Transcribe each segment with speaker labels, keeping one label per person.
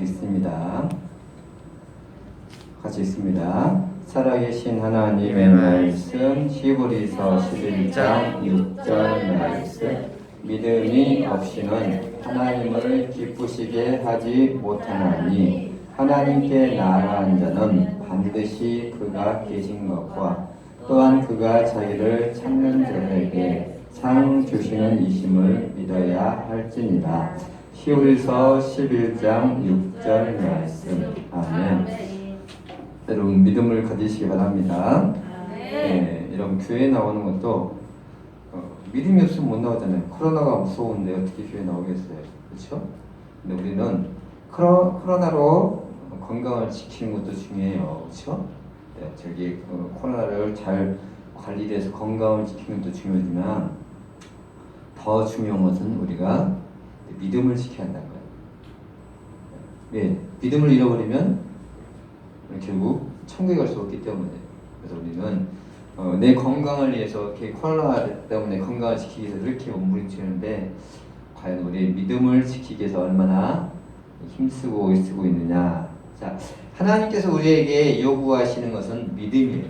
Speaker 1: 같이 있습니다. 같이 있습니다. 살아계신 하나님의 말씀 히브리서 11장 6절 말씀. 믿음이 없이는 하나님을 기쁘시게 하지 못하나니 하나님께 나아간 자는 반드시 그가 계신 것과 또한 그가 자기를 찾는 자들에게 상 주시는 이심을 믿어야 할지니라. 히브리서 11장 6절 말씀. 아멘. 여러분 믿음을 가지시기 바랍니다. 네, 여러분 교회에 나오는 것도 믿음이 없으면 못 나오잖아요. 코로나가 무서운데 어떻게 교회에 나오겠어요? 그렇죠? 근데 우리는 코로나로 건강을 지키는 것도 중요해요. 그렇죠? 네, 저기 코로나를 잘 관리돼서 건강을 지키는 것도 중요하지만 더 중요한 것은 우리가 믿음을 지켜야 한다는 거예요. 네, 믿음을 잃어버리면 결국 천국에 갈 수 없기 때문에. 그래서 우리는 내 건강을 위해서 이렇게 코로나 때문에 건강을 지키기 위해서 이렇게 몸부림치는데 과연 우리 믿음을 지키기 위해서 얼마나 힘쓰고 쓰고 있느냐. 자, 하나님께서 우리에게 요구하시는 것은 믿음이에요.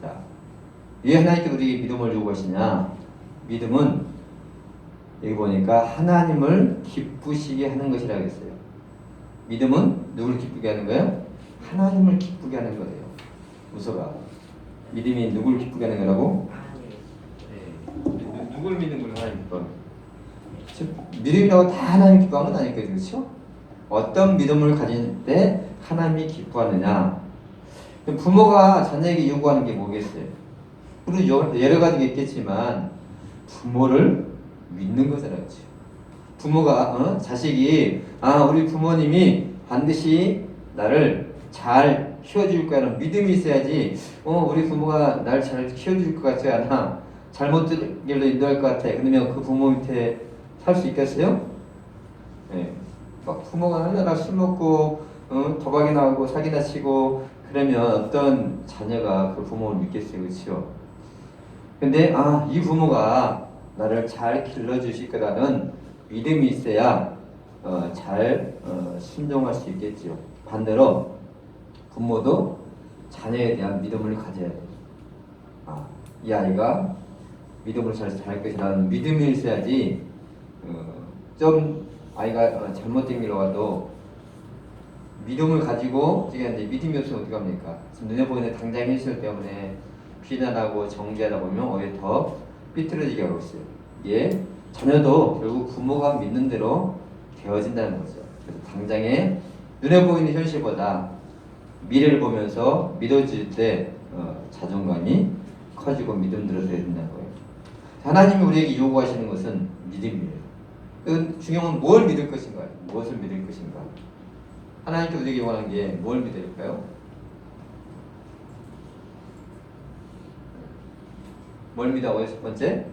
Speaker 1: 자, 왜 하나님께서 우리에게 믿음을 요구하시냐? 믿음은 여기 보니까 하나님을 기쁘시게 하는 것이라고 했어요. 믿음은 누구를 기쁘게 하는 거예요? 하나님을 기쁘게 하는 거예요. 무서가 믿음이 누구를 기쁘게 하는 거라고? 네. 누구를 믿는 걸 하나님 기뻐? 믿음이라고 다 하나님 기뻐하는 건 아니거든요. 그렇죠? 어떤 믿음을 가질 때 하나님이 기뻐하느냐? 부모가 자녀에게 요구하는 게 뭐겠어요? 물론 여러 가지가 있겠지만 부모를 믿는 거잖아요. 그렇죠? 부모가 자식이 우리 부모님이 반드시 나를 잘 키워줄 거라는 믿음이 있어야지. 우리 부모가 날 잘 키워줄 것 같지 않아. 잘못된 길로 인도할 것 같아. 그러면 그 부모 밑에 살 수 있겠어요? 네. 막 부모가 하느라 술 먹고 도박이나 하고 사기나 치고 그러면 어떤 자녀가 그 부모를 믿겠어요? 그렇죠? 근데 이 부모가 나를 잘 길러주실 거라는 믿음이 있어야 잘 순종할 수 있겠죠. 반대로 부모도 자녀에 대한 믿음을 가져야 돼요. 이 아이가 믿음을 잘 것이라는 믿음이 있어야지 좀 아이가 잘못된 길로 가도 믿음을 가지고 찍었는데 믿음이 없으면 어떻게 합니까? 지금 눈에 보이는 당장 현실 때문에 비난하고 정죄하다 보면 오히려 더 삐뚤어지게 하고 있어요. 이게 자녀도 결국 부모가 믿는 대로 되어진다는 거죠. 그래서 당장에 눈에 보이는 현실보다 미래를 보면서 믿어질 때 자존감이 커지고 믿음 들어서야 된다는 거예요. 하나님이 우리에게 요구하시는 것은 믿음이에요. 중요한 건 뭘 믿을 것인가? 무엇을 믿을 것인가? 하나님께 우리에게 원하는 게 뭘 믿을까요? 뭘 믿어? 첫 번째?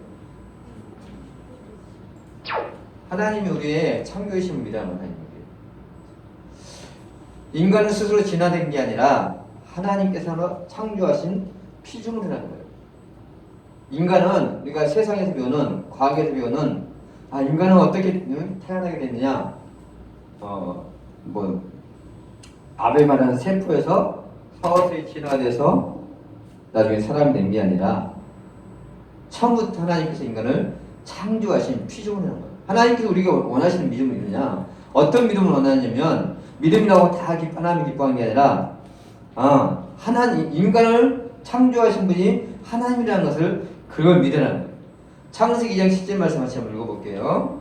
Speaker 1: 하나님이 우리의 창조이심을 믿어야 하는 하나님이에요. 인간은 스스로 진화된 게 아니라 하나님께서 창조하신 피조물이라는 거예요. 인간은 우리가 세상에서 배우는 과학에서 배우는 인간은 어떻게 태어나게 됐느냐? 아벨 말하는 세포에서 서서히 진화돼서 나중에 사람이 된 게 아니라 처음부터 하나님께서 인간을 창조하신 피조물이라는 거예요. 하나님께서 우리가 원하시는 믿음은 있느냐? 어떤 믿음을 원하냐면 믿음이라고 다 하나님이 기뻐하는 게 아니라 하나님 인간을 창조하신 분이 하나님이라는 것을 그걸 믿으라는 거예요. 창세기 2장 7절 말씀 같이 한번 읽어볼게요.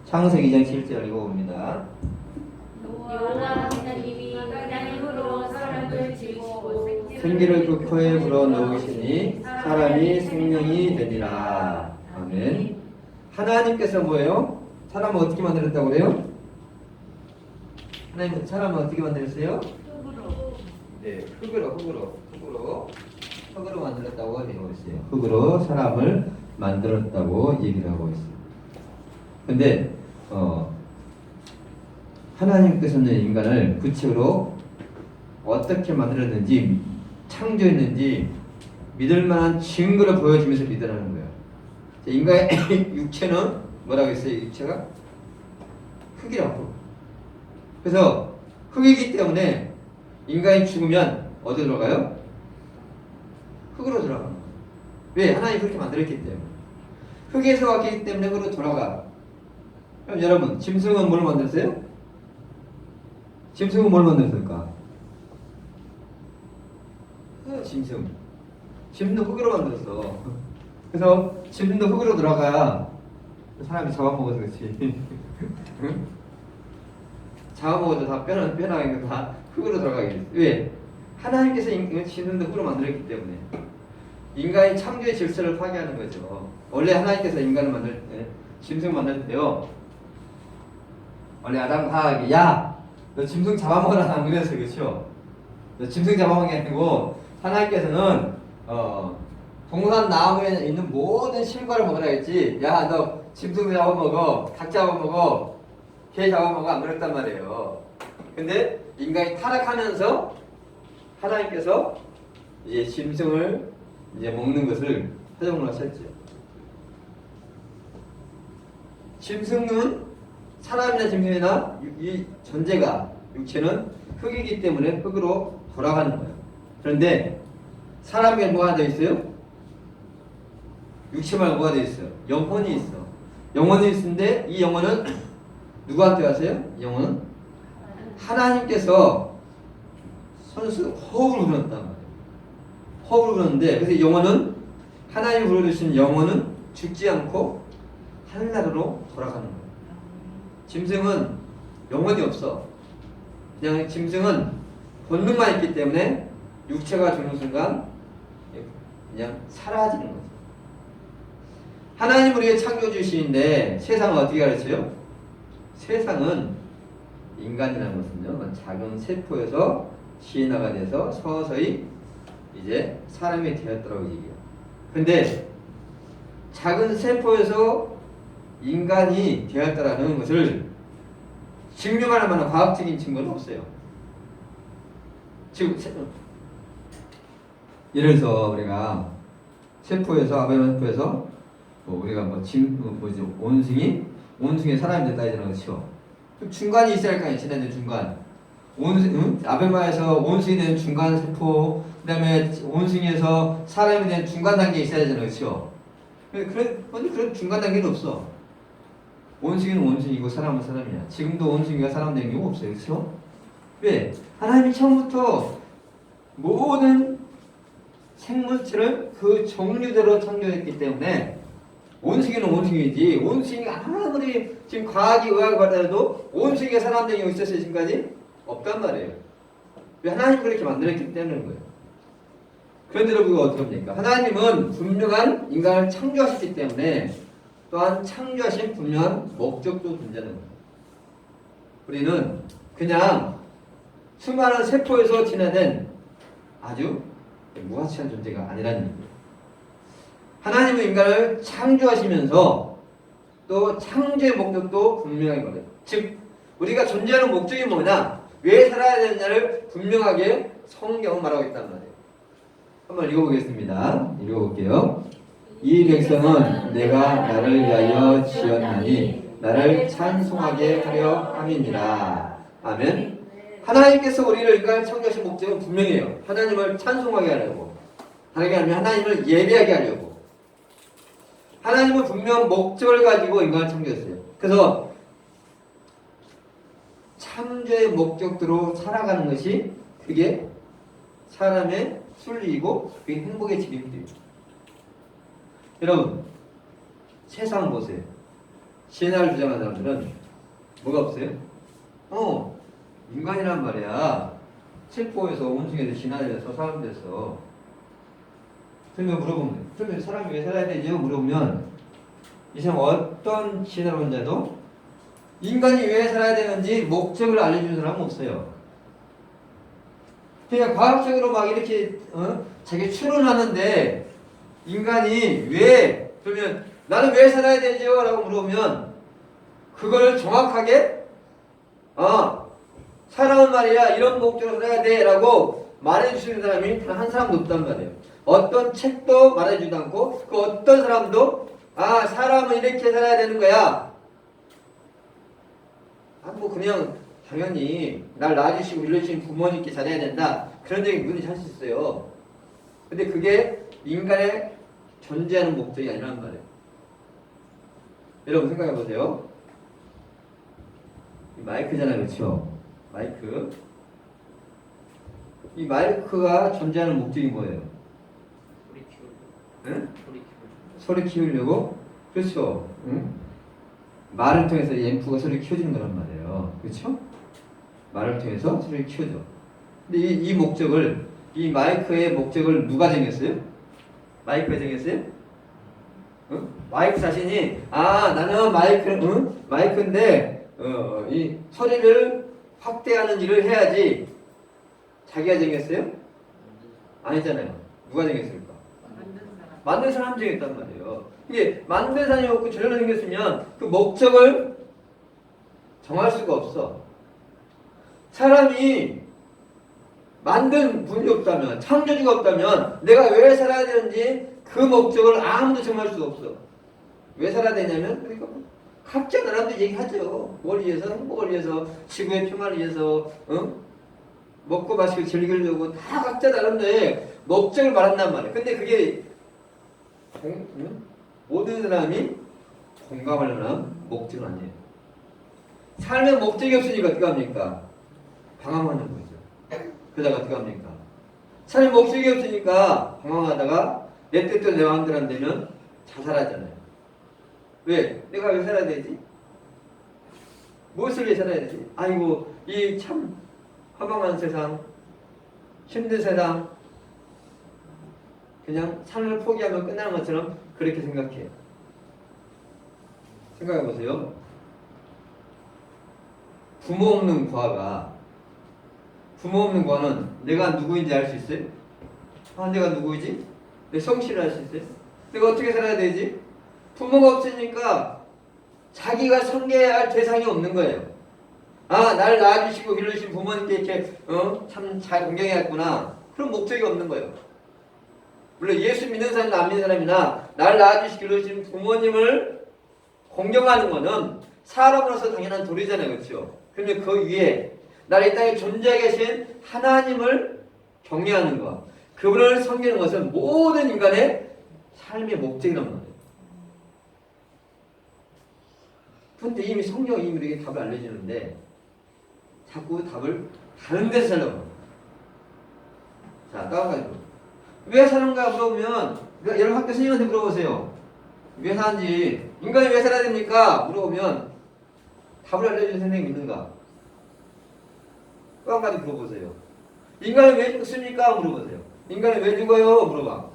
Speaker 1: 창세기 2장 7절 읽어봅니다.
Speaker 2: 여호와 하나님이 땅으로 사람을 지으시고
Speaker 1: 생기를 그 코에 불어넣으시니 사람이 생명이 되니라. 아멘. 하나님께서 뭐예요? 사람을 어떻게 만들었다고 그래요? 하나님 사람을 어떻게 만들었어요?
Speaker 2: 흙으로.
Speaker 1: 네, 흙으로 만들었다고 되어 있어요. 흙으로 사람을 만들었다고 얘기를 하고 있어요. 근데 하나님께서는 인간을 구체로 어떻게 만들었는지 창조했는지 믿을 만한 증거를 보여주면서 믿으라는 거예요. 인간의 육체는 뭐라고 했어요? 육체가 흙이라고. 그래서 흙이기 때문에 인간이 죽으면 어디로 들어가요? 흙으로 들어가는 거예요. 왜? 하나님이 그렇게 만들었기 때문에. 흙에서 왔기 때문에 흙으로 돌아가. 그럼 여러분, 짐승은 뭘 만들었어요? 짐승은 뭘 만들었을까? 짐승. 짐승도 흙으로 만들었어. 그래서 짐승도 흙으로 들어가야 사람이 잡아먹어서 그렇지. 응? 잡아먹어도 다 빼나가니까 다 흙으로 들어가겠지. 왜? 하나님께서 짐승도 흙으로 만들었기 때문에. 인간이 창조의 질서를 파괴하는 거죠. 원래 하나님께서 인간을 만들 때, 짐승 만들 때요. 원래 아담과 하와에게 야, 너 짐승 잡아먹으라 안 그랬어, 그렇죠? 너 짐승 잡아먹는 게 아니고 하나님께서는 동산 나무에 있는 모든 실과를 먹으라 했지. 야, 너 짐승 잡아먹어, 닭 잡아먹어, 개 잡아먹어 안 그랬단 말이에요. 근데 인간이 타락하면서 하나님께서 이제 짐승을 이제 먹는 것을 허용을 하셨죠. 짐승은 사람이나 짐승이나 이 존재가 육체는 흙이기 때문에 흙으로 돌아가는 거예요. 그런데 사람에게 뭐가 되어 있어요? 육체 말고 뭐가 되어 있어요? 영혼이 있어. 영혼이 있는데 이 영혼은 누구한테 가세요? 이 영혼은 하나님께서 선수 호흡을 불었단 말이에요. 호흡을 불었는데 그래서 영혼은 하나님이 불어주신 영혼은 죽지 않고 하늘나라로 돌아가는 거예요. 짐승은 영혼이 없어. 그냥 짐승은 본능만 있기 때문에 육체가 죽는 순간 그냥 사라지는 거죠. 하나님 우리의 창조주신데 세상을 어떻게 가르쳐요? 세상은 인간이라는 것은요 작은 세포에서 진화가 돼서 서서히 이제 사람이 되었더라고 얘기해요. 근데 작은 세포에서 인간이 되었다라는 것을 증명할 만한 과학적인 증거는 없어요. 지금 예를 들어서 우리가 세포에서 아베노 세포에서 우리가 온숭이 사람이 됐다 이러는 거죠. 중간이 있어야 할 거 아니에요. 지나는 중간. 아베마에서 온숭이 된 중간 세포, 그다음에 온숭이에서 사람이 된 중간 단계에 있어야 되잖아요, 그렇죠? 그런 중간 단계는 없어. 온숭이는 온숭이고 사람은 사람이야. 지금도 온숭이가 사람 된 경우 없어요, 그렇죠? 왜? 하나님이 처음부터 모든 생물체를 그 종류대로 창조했기 때문에 온숭이는 온숭이지. 온숭이가 아무리 지금 과학이 의학을 받아도 온숭이가 사람 된 경우 있었어요, 지금까지? 없단 말이에요. 왜? 하나님 그렇게 만들었기 때문인 거예요. 그런데 우리가 어떻게 합니까? 하나님은 분명한 인간을 창조하셨기 때문에 또한 창조하신 분명한 목적도 존재하는 거예요. 우리는 그냥 수많은 세포에서 진화된 아주 무가치한 존재가 아니라는 얘기예요. 하나님은 인간을 창조하시면서 또 창조의 목적도 분명하게 말해요. 즉 우리가 존재하는 목적이 뭐냐, 왜 살아야 되느냐를 분명하게 성경은 말하고 있단 말이에요. 한번 읽어보겠습니다. 읽어볼게요. 이 백성은 내가 나를 위하여 지었나니 나를 찬송하게 하려 함이니라. 아멘. 하나님께서 우리를 인간을 창조하신 목적은 분명해요. 하나님을 찬송하게 하려고, 다르게 하면 하나님을 예배하게 하려고. 하나님은 분명한 목적을 가지고 인간을 창조했어요. 그래서 창조의 목적대로 살아가는 것이 그게 사람의 순리이고 그게 행복의 지름길이에요. 여러분 세상 보세요. 신화를 주장하는 사람들은 뭐가 없어요? 인간이란 말이야. 세포에서 온숭이에서 진화돼서 사람 됐어. 그러면 물어보면, 그러면 사람이 왜 살아야 되죠? 물어보면 이 사람 어떤 진화론자도 인간이 왜 살아야 되는지 목적을 알려주는 사람은 없어요. 그냥 과학적으로 막 이렇게 자기 추론하는데 인간이 왜, 그러면 나는 왜 살아야 되죠? 라고 물어보면 그걸 정확하게 사람은 말이야 이런 목적으로 살아야 돼 라고 말해주시는 사람이 단 한 사람도 없단 말이에요. 어떤 책도 말해주지 않고 그 어떤 사람도 사람은 이렇게 살아야 되는 거야. 뭐 그냥 당연히 날 낳아주시고 일러주신 부모님께 잘해야 된다. 그런 적이 누구든지 할 수 있어요. 근데 그게 인간의 존재하는 목적이 아니란 말이에요. 여러분 생각해 보세요. 마이크잖아요, 그렇죠? 마이크. 이 마이크가 존재하는 목적이 뭐예요?
Speaker 3: 소리 키우려고.
Speaker 1: 응?
Speaker 3: 소리 키우려고.
Speaker 1: 소리 키우려고? 그렇죠. 응? 말을 통해서 이 앰프가 소리를 키워주는 거란 말이에요. 그렇죠? 말을 통해서 소리를 키워줘. 근데 이 목적을, 이 마이크의 목적을 누가 정했어요? 마이크가 정했어요? 응? 마이크 자신이 나는 마이크인데 이 소리를 확대하는 일을 해야지 자기가 정했어요? 아니잖아요. 누가 정했을까? 만든 사람 정했단 말이에요. 이게 만든 사람이 없고 저절로 생겼으면 그 목적을 정할 수가 없어. 사람이 만든 분이 없다면, 창조주가 없다면 내가 왜 살아야 되는지 그 목적을 아무도 정할 수가 없어. 왜 살아야 되냐면 그러니까 각자 나름대로 얘기하죠. 뭘 위해서? 행복을 위해서, 지구의 평화를 위해서, 먹고 마시고 즐기려고 다 각자 나름대로 목적을 말한단 말이에요. 근데 그게 모든 사람이 공감할 만한 목적은 아니에요. 삶의 목적이 없으니까 어떻게 합니까? 방황하는 거죠. 그러다가 어떻게 합니까? 삶의 목적이 없으니까 방황하다가 내 뜻대로 내 마음대로 안 되면 자살하잖아요. 왜? 내가 왜 살아야 되지? 무엇을 위해 살아야 되지? 아이고 이 참 허망한 세상, 힘든 세상, 그냥 삶을 포기하면 끝나는 것처럼 그렇게 생각해요. 생각해 보세요. 부모 없는 과는 내가 누구인지 알 수 있어요? 내가 누구이지? 내 성실을 알 수 있어요? 내가 어떻게 살아야 되지? 부모가 없으니까 자기가 섬겨야 할 대상이 없는 거예요. 날 낳아주시고 길러주신 부모님께 이렇게 참 잘 공경해야겠구나. 그런 목적이 없는 거예요. 물론 예수 믿는 사람이나 안 믿는 사람이나 날 낳아주시고 길러주신 부모님을 공경하는 거는 사람으로서 당연한 도리잖아요. 그렇죠? 그러면 그 위에 나를 이 땅에 존재하게 계신 하나님을 경외하는 것, 그분을 섬기는 것은 모든 인간의 삶의 목적이란 말이에요. 그런데 이미 성경이 우리에게 답을 알려주는데 자꾸 답을 다른 데서 살려고 합니다. 자, 다음 가지고 왜 사는가 물어보면 여러분 학교 선생님한테 물어보세요. 왜 사는지, 인간이 왜 살아야 됩니까? 물어보면 답을 알려주는 선생님이 있는가? 또 한 가지 물어보세요. 인간이 왜 죽습니까? 물어보세요. 인간이 왜 죽어요? 물어봐.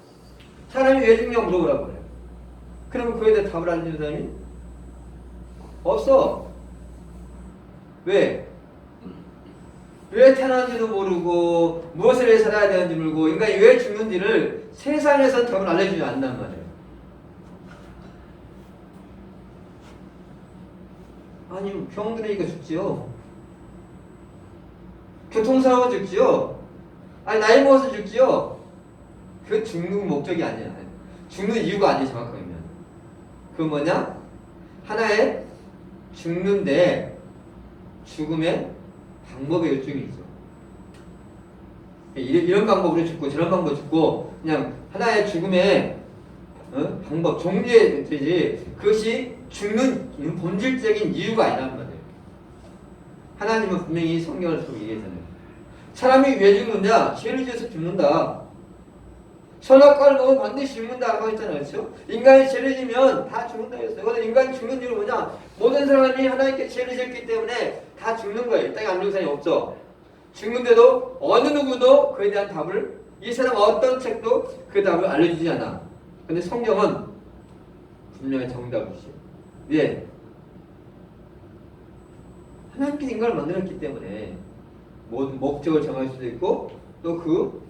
Speaker 1: 사람이 왜 죽냐고 물어보라고 그래요. 그러면 그에 대해 답을 알려주는 사람이 없어. 왜? 왜 태어난지도 모르고 무엇을 위해 살아야 되는지 모르고 인간이 왜 죽는지를 세상에서 답을 알려주지 않는단 말이에요. 아니 병 들으니까 죽지요. 교통사고 죽지요. 아니 나이 먹어서 죽지요. 그 죽는 목적이 아니야. 죽는 이유가 아니에요. 정확하게 하면 그 뭐냐? 하나의 죽는데 죽음의 방법의 일종이 있죠. 이런 방법으로 죽고 저런 방법으로 죽고 그냥 하나의 죽음의 방법, 종류의 되지 그것이 죽는 본질적인 이유가 아니란 말이에요. 하나님은 분명히 성경을 통해 얘기하잖아요. 사람이 왜 죽느냐? 죄를 지어서 죽는다. 선악과를 먹으면 반드시 죽는다고 했잖아요. 그렇죠? 인간이 죄를 지면 다 죽는다 했어요. 그런데 인간이 죽는 이유는 뭐냐? 모든 사람이 하나님께 죄를 지었기 때문에 다 죽는 거예요. 이 땅에 안 죽는 사람이 없죠. 죽는데도 어느 누구도 그에 대한 답을, 이 사람 어떤 책도 그 답을 알려주지 않아. 근데 성경은 분명히 정답을 주시죠. 예. 하나님께서 인간을 만들었기 때문에 모든 목적을 정할 수도 있고 또 그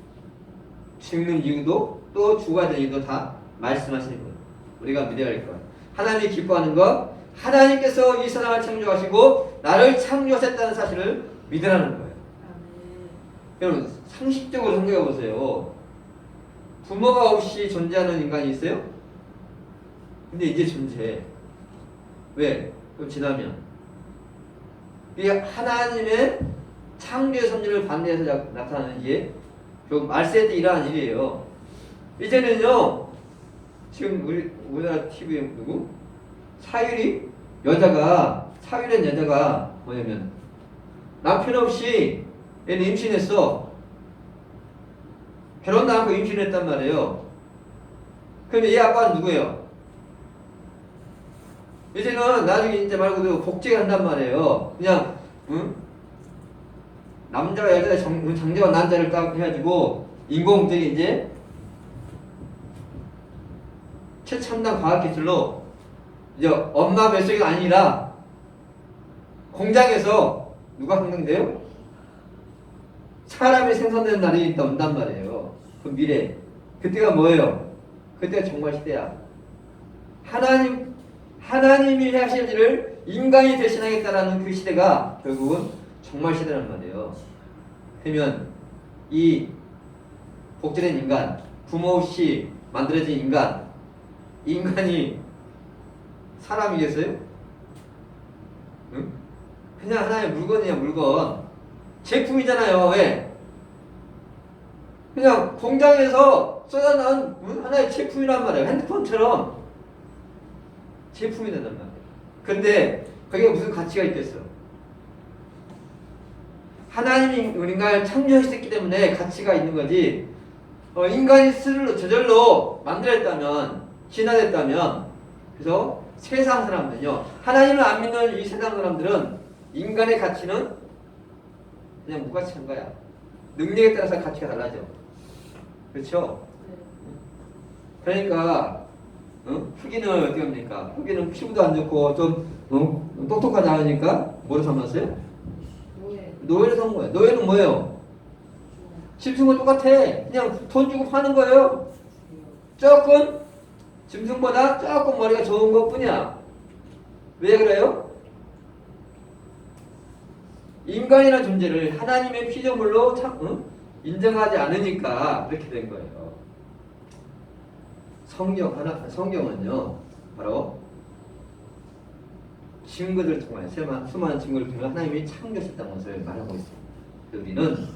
Speaker 1: 죽는 이유도 또 죽어야 될 이유도 다 말씀하시는 거예요. 우리가 믿어야 할 것. 하나님이 기뻐하는 것, 하나님께서 이 사람을 창조하시고 나를 창조하셨다는 사실을 믿으라는 거예요. 여러분 상식적으로 생각해 보세요. 부모가 없이 존재하는 인간이 있어요? 근데 이제 존재해. 왜? 그럼 지나면
Speaker 4: 이게 하나님의 창조의 섭리를 반대해서 나타나는 게 결국 말세 때 일어난 일이에요. 이제는요, 지금 우리나라 TV에 누구? 사유리? 사유리는 여자가 뭐냐면, 남편 없이 얘는 임신했어. 결혼도 않고 임신했단 말이에요. 그럼 얘 아빠는 누구예요? 이제는 나중에 이제 말고도 복제를 한단 말이에요. 그냥, 응? 남자와 여자, 장자와 남자를 딱 해가지고, 인공적인 이제, 최첨단 과학기술로, 이제 엄마 뱃속이 아니라, 공장에서, 누가 생성돼요? 사람이 생성되는 날이 온단 말이에요. 그 미래. 그때가 뭐예요? 그때가 정말 시대야. 하나님이 하실 일을 인간이 대신하겠다라는 그 시대가 결국은 정말 시대란 말이에요. 그러면 이 복제된 인간, 부모 없이 만들어진 인간이 사람이겠어요? 응? 그냥 하나의 물건이야, 물건. 제품이잖아요. 왜? 그냥 공장에서 쏟아나온 하나의 제품이란 말이에요. 핸드폰처럼 제품이 된단 말이에요. 근데 거기에 무슨 가치가 있겠어? 하나님이 인간을 창조했기 때문에 가치가 있는 거지. 인간이 스스로 저절로 만들었다면, 진화됐다면, 그래서 세상 사람들은요, 하나님을 안 믿는 이 세상 사람들은 인간의 가치는 그냥 무가치한 거야. 능력에 따라서 가치가 달라져. 그렇죠? 그러니까 흑인은 어떻게 합니까? 흑인은 피부도 안 좋고 좀 똑똑하지 않으니까 뭐로 삼았어요? 노예로 삼은 거예요. 노예는 뭐예요? 짐승과 똑같아. 그냥 돈 주고 파는 거예요. 조금 짐승보다 조금 머리가 좋은 것 뿐이야. 왜 그래요? 인간이라는 존재를 하나님의 피조물로 인정하지 않으니까 그렇게 된 거예요. 성경은요, 바로 증거들 통해 수많은 증거를 통해 하나님이 창조하셨다는 것을 말하고 있어요.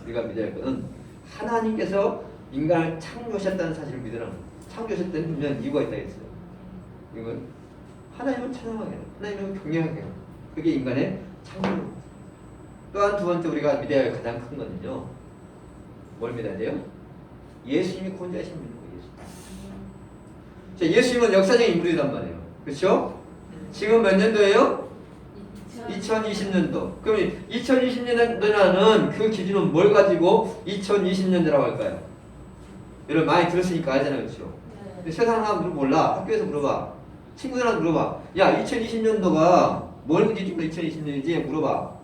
Speaker 4: 우리가 믿어야 할 것은 하나님께서 인간을 창조하셨다는 사실을 믿으라는 거예요. 창조하셨다는 분명한 이유가 있다 했어요. 이건 하나님을 찬양하게 해요. 하나님을 경외하게 해요. 그게 인간의 창조. 또한 두 번째 우리가 믿어야 할 가장 큰 거는요. 뭘 믿어야 돼요? 예수님이 구원자이신 믿는 거예요. 예수님은 역사적인 인물이란 말이에요. 그렇죠? 지금 몇 년도예요? 2020년도. 그럼 2020년도라는 그 기준은 뭘 가지고 2020년도라고 할까요? 여러분 많이 들었으니까 알잖아요. 그렇죠? 근데 세상 사람들은 몰라. 학교에서 물어봐. 친구들한테 물어봐. 야, 2020년도가 뭘 기준으로 2020년인지 물어봐.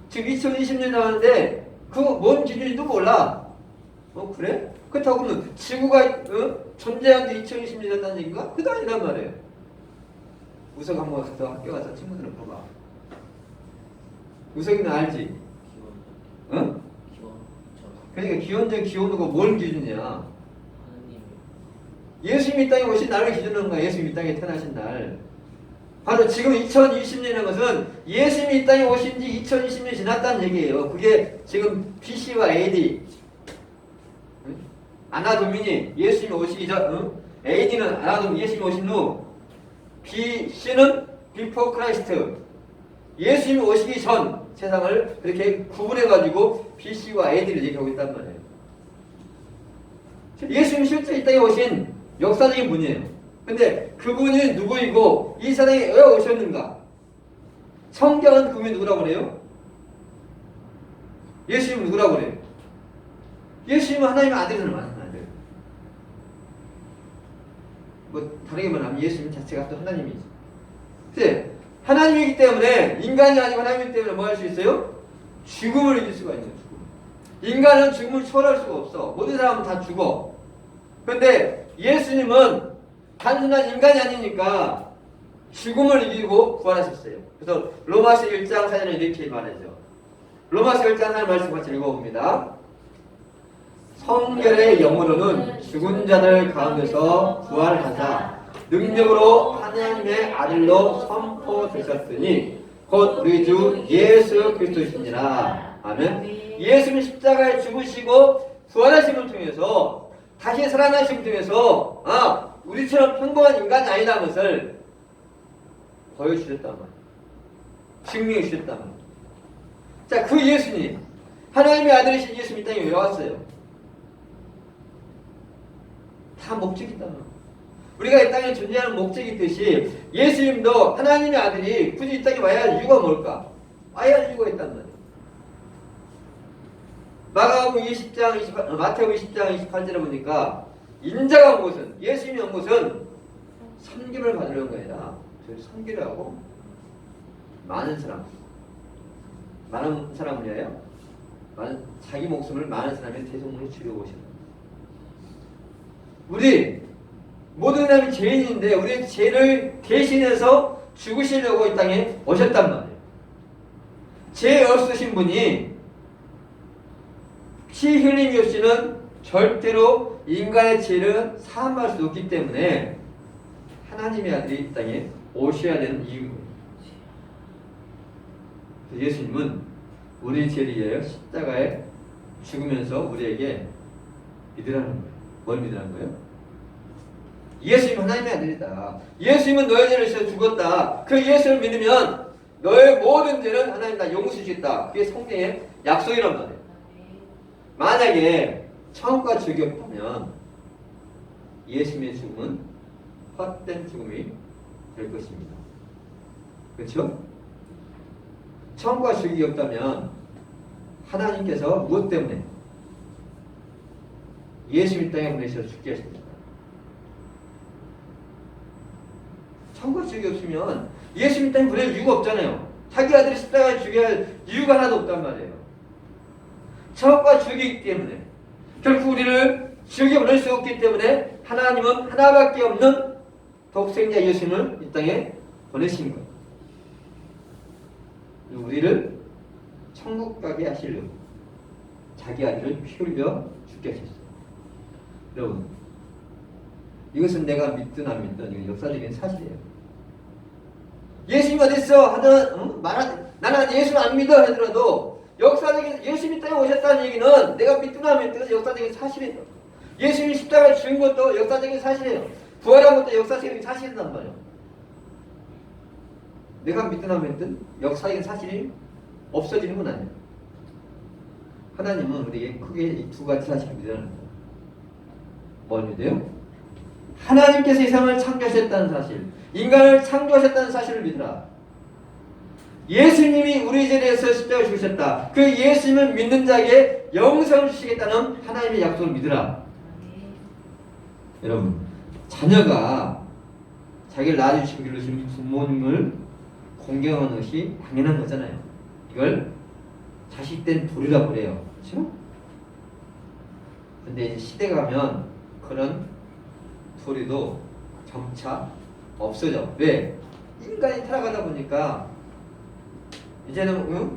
Speaker 4: 지금 2020년 나왔는데 그거 뭔 기준인지도 몰라. 그래? 그렇다고 그러면 지구가 존재하는데 2020년이었다는 얘기인가? 그도 아니란 말이에요. 우석 한번 가서 학교 가서 친구들은 물어봐. 우석이는 알지? 응? 그러니까 기원도가 뭘 기준이야? 예수님이 땅에 오신 날을 기준으로 하는 거야. 예수님이 땅에 태어나신 날. 바로 지금 2020년이라는 것은 예수님이 이 땅에 오신 지 2020년이 지났다는 얘기예요. 그게 지금 BC와 AD. 아나도미니 예수님이 오시기 전, AD는 아나도미 예수님이 오신 후, BC는 Before Christ. 예수님이 오시기 전 세상을 그렇게 구분해가지고 BC와 AD를 얘기하고 있단 말이에요. 예수님이 실제 이 땅에 오신 역사적인 분이에요. 근데 그분이 누구이고 이 세상에 왜 오셨는가? 성경은 그분이 누구라고 그래요? 예수님은 누구라고 그래요? 예수님은 하나님의 아들이라는 말이에요. 뭐 다르게 말하면 예수님 자체가 또 하나님이죠. 근데 하나님이기 때문에 인간이 아니고 하나님이기 때문에 뭐 할 수 있어요? 죽음을 이길 수가 있는 죽음. 인간은 죽음을 초월할 수가 없어. 모든 사람은 다 죽어. 근데 예수님은 단순한 인간이 아니니까 죽음을 이기고 부활하셨어요. 그래서 로마서 1장 4절에 이렇게 말하죠. 로마서 1장 4절 말씀 같이 읽어봅니다. 성결의 영으로는 죽은 자들 가운데서 부활하사 능력으로 하나님의 아들로 선포되셨으니 곧 우리 주 예수 그리스도시니라. 아멘. 예수님 십자가에 죽으시고 부활하심을 통해서 다시 살아나심을 통해서 우리처럼 평범한 인간이 아니라는 것을 보여주셨단 말이에요. 증명해 주셨단 말이에요. 자, 그 예수님, 하나님의 아들이신 예수님 이 땅에 왜 왔어요? 다 목적이 있단 말이에요. 우리가 이 땅에 존재하는 목적이 있듯이 예수님도 하나님의 아들이 굳이 이 땅에 와야 할 이유가 뭘까? 와야 할 이유가 있단 말이에요. 마태복음 20장 28절에 보니까 인자가 온 것은, 예수님이 온 것은 섬김을 받으려는 게 아니라 섬기려고 많은 사람을 위하여 자기 목숨을 많은 사람의 대속물로 주려고 오셨다. 우리 모든 사람이 죄인인데 우리의 죄를 대신해서 죽으시려고 이 땅에 오셨단 말이에요. 죄 없으신 분이 피 흘림이 없이는 절대로 인간의 죄를 사함할 수 없기 때문에 하나님의 아들이 이 땅에 오셔야 되는 이유입니다. 예수님은 우리 죄를 위하여 십자가에 죽으면서 우리에게 믿으라는 거예요. 뭘 믿으라는 거예요? 예수님은 하나님의 아들이다. 예수님은 너의 죄를 위해서 죽었다. 그 예수를 믿으면 너의 모든 죄는 하나님 다 용서해 주겠다. 그게 성경의 약속이란 말이에요. 만약에 천국과 지옥이 없다면 예수님의 죽음은 헛된 죽음이 될 것입니다. 그렇죠? 천국과 지옥이 없다면 하나님께서 무엇 때문에 예수님 땅에 보내셔서 죽게 하십니까? 천국과 지옥이 없으면 예수님 땅에 보낼 이유가 없잖아요. 자기 아들이 십자가에 죽여야 할 이유가 하나도 없단 말이에요. 천국과 지옥이기 때문에 결국 우리를 지옥에 보낼 수 없기 때문에 하나님은 하나밖에 없는 독생자 예수님을 이 땅에 보내신 거예요. 우리를 천국 가게 하시려고 자기 아들을 피 흘려 죽게 하셨어요. 여러분, 이것은 내가 믿든 안 믿든 이건 역사적인 사실이에요. 예수님 어딨어? 하든 나는 예수를 안 믿어 하더라도 역사적인 예수님이 땅에 오셨다는 얘기는 내가 믿든 안 믿든 역사적인 사실이에요. 예수님이 십자가에 죽은 것도 역사적인 사실이에요. 부활한 것도 역사적인 사실이란 말이에요. 내가 믿든 안 믿든 역사적인 사실이 없어지는 건 아니에요. 하나님은 우리에게 크게 이 두 가지 사실을 믿으라는 거예요. 뭘 믿어요? 하나님께서 이 세상을 창조하셨다는 사실, 인간을 창조하셨다는 사실을 믿으라. 예수님이 우리 죄에 대해서 십자가에 죽으셨다. 그 예수님을 믿는 자에게 영생을 주시겠다는 하나님의 약속을 믿으라. 여러분, 자녀가 자기를 낳아주시고 기르신 부모님을 공경하는 것이 당연한 거잖아요. 이걸 자식된 도리라고 그래요. 그렇죠? 근데 이제 시대가 가면 그런 도리도 점차 없어져. 왜? 인간이 타락하다 보니까 이제는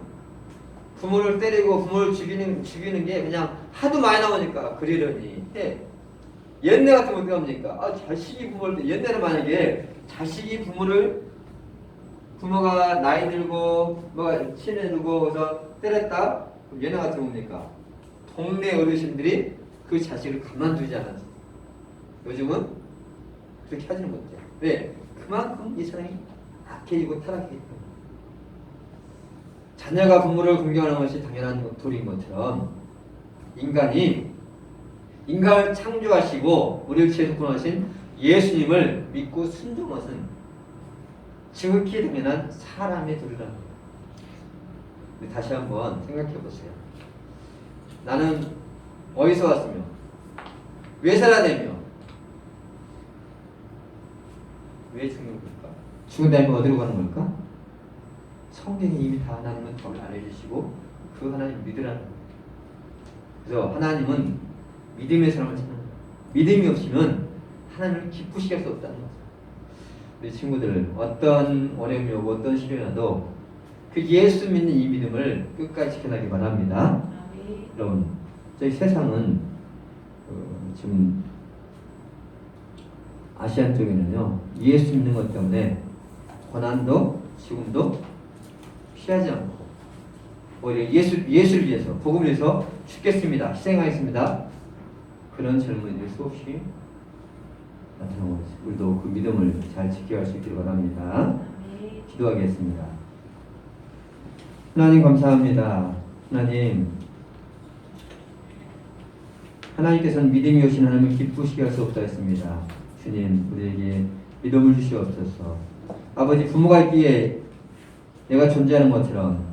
Speaker 4: 부모를 때리고 부모를 죽이는 게 그냥 하도 많이 나오니까 그러려니 해. 옛날 같으면 어떻게 합니까? 자식이 부모를 옛날에 만약에 자식이 부모가 나이 들고 뭐가 친해 들고 그래서 때렸다? 그럼 옛날 같으면 뭡니까? 동네 어르신들이 그 자식을 가만두지 않았어. 요즘은 그렇게 하지는 못해요. 왜? 그만큼 이 사람이 악해지고 타락했기 때문에. 자녀가 부모를 공경하는 것이 당연한 도리인 것처럼 인간을 창조하시고 우리를 구원하신 예수님을 믿고 순종하는 것은 지극히 당연한 사람의 도리라는 거예요. 다시 한번 생각해 보세요. 나는 어디서 왔으며 왜 살아내며 왜 죽는 걸까? 죽은 다음에 어디로 가는 걸까? 성경이 이미 다 하나님은 답을 알려주시고 그 하나님 믿으라는 거예요. 그래서 하나님은 믿음의 사람을 찾는 거예요. 믿음이 없으면 하나님을 기쁘시게 할 수 없다는 거예요. 우리 친구들 어떤 어려움이 오고 어떤 시련이 와도 그 예수 믿는 이 믿음을 끝까지 지켜나기 바랍니다. 여러분, 저희 세상은 지금 아시안 쪽에는요 예수 믿는 것 때문에 고난도 지금도 피하지 않고 오히려 예수를 위해서 복음을 위해서 죽겠습니다. 희생하겠습니다. 그런 젊은이들 수없이 나타나고 있습니다. 우리도 그 믿음을 잘 지켜갈 수 있기를 바랍니다. 기도하겠습니다. 하나님 감사합니다. 하나님께서는 믿음이 오신 하나님을 기쁘시게 할 수 없다 했습니다. 주님, 우리에게 믿음을 주시옵소서. 아버지, 부모가 있기에 내가 존재하는 것처럼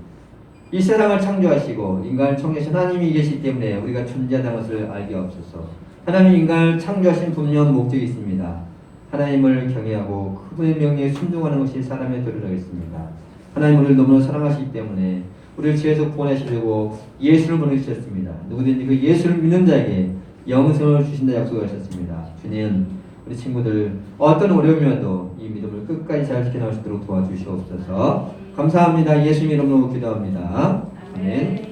Speaker 4: 이 세상을 창조하시고 인간을 창조하신 하나님이 계시기 때문에 우리가 존재하는 것을 알게 없소서. 하나님 인간을 창조하신 분명 목적이 있습니다. 하나님을 경외하고 그분의 명령에 순종하는 것이 사람의 도리라겠습니다. 하나님 우리를 너무나 사랑하시기 때문에 우리를 죄에서 구원하시려고 예수를 보내주셨습니다. 누구든지 그 예수를 믿는 자에게 영생을 주신다 약속하셨습니다. 주님, 우리 친구들 어떤 어려움이 와도 이 믿음을 끝까지 잘 지켜나갈 수 있도록 도와주시옵소서. 감사합니다. 예수님 이름으로 기도합니다. 아멘.